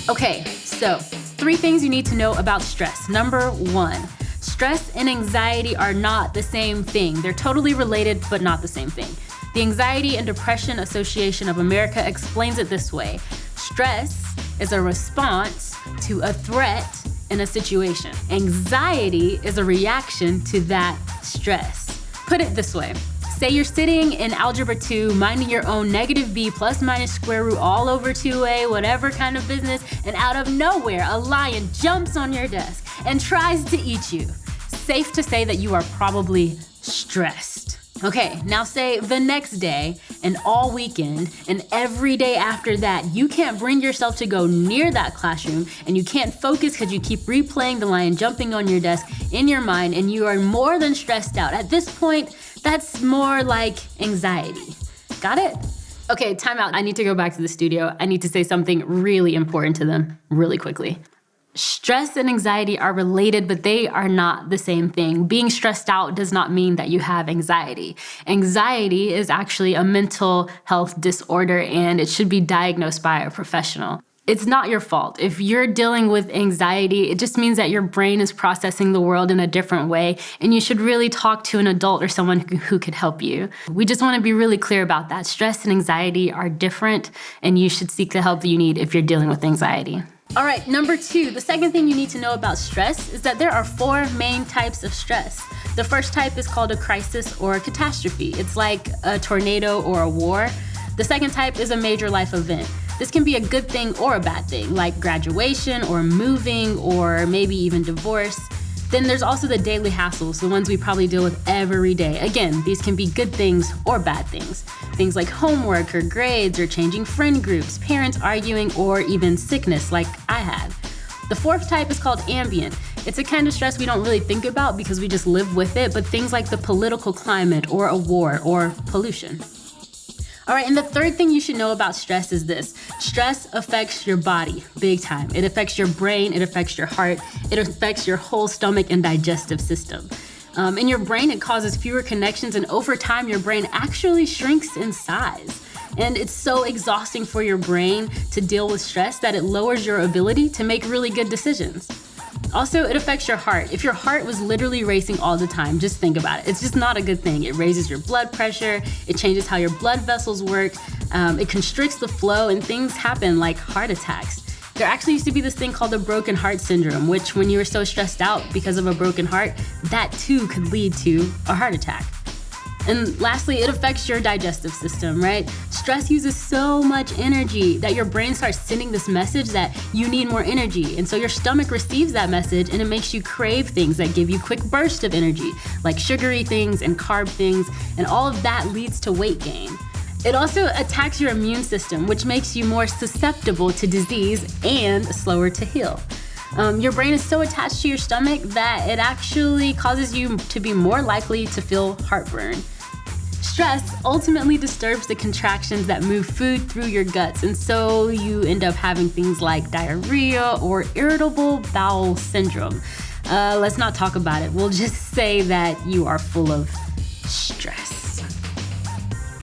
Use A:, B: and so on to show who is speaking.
A: Okay, so 3 things you need to know about stress. Number 1, stress and anxiety are not the same thing. They're totally related, but not the same thing. The Anxiety and Depression Association of America explains it this way. Stress is a response to a threat in a situation. Anxiety is a reaction to that stress. Put it this way. Say you're sitting in Algebra 2, minding your own negative b plus minus square root all over 2a, whatever kind of business, and out of nowhere, a lion jumps on your desk and tries to eat you. Safe to say that you are probably stressed. Okay, now say the next day and all weekend and every day after that, you can't bring yourself to go near that classroom and you can't focus because you keep replaying the lion jumping on your desk in your mind and you are more than stressed out. At this point, that's more like anxiety. Got it? Okay, time out. I need to go back to the studio. I need to say something really important to them really quickly. Stress and anxiety are related, but they are not the same thing. Being stressed out does not mean that you have anxiety. Anxiety is actually a mental health disorder and it should be diagnosed by a professional. It's not your fault. If you're dealing with anxiety, it just means that your brain is processing the world in a different way, and you should really talk to an adult or someone who could help you. We just want to be really clear about that. Stress and anxiety are different, and you should seek the help that you need if you're dealing with anxiety. All right, number 2, the second thing you need to know about stress is that there are 4 main types of stress. The first type is called a crisis or a catastrophe. It's like a tornado or a war. The second type is a major life event. This can be a good thing or a bad thing, like graduation or moving or maybe even divorce. Then there's also the daily hassles, the ones we probably deal with every day. Again, these can be good things or bad things. Things like homework or grades or changing friend groups, parents arguing, or even sickness like I had. The fourth type is called ambient. It's a kind of stress we don't really think about because we just live with it, but things like the political climate or a war or pollution. All right, and the third thing you should know about stress is this. Stress affects your body big time. It affects your brain, it affects your heart, it affects your whole stomach and digestive system. In your brain, it causes fewer connections, and over time, your brain actually shrinks in size. And it's so exhausting for your brain to deal with stress that it lowers your ability to make really good decisions. Also, it affects your heart. If your heart was literally racing all the time, just think about it. It's just not a good thing. It raises your blood pressure, it changes how your blood vessels work, it constricts the flow, and things happen like heart attacks. There actually used to be this thing called the broken heart syndrome, which when you were so stressed out because of a broken heart, that too could lead to a heart attack. And lastly, it affects your digestive system, right? Stress uses so much energy that your brain starts sending this message that you need more energy. And so your stomach receives that message and it makes you crave things that give you quick bursts of energy, like sugary things and carb things, and all of that leads to weight gain. It also attacks your immune system, which makes you more susceptible to disease and slower to heal. Your brain is so attached to your stomach that it actually causes you to be more likely to feel heartburn. Stress ultimately disturbs the contractions that move food through your guts, and so you end up having things like diarrhea or irritable bowel syndrome. Let's not talk about it. We'll just say that you are full of stress.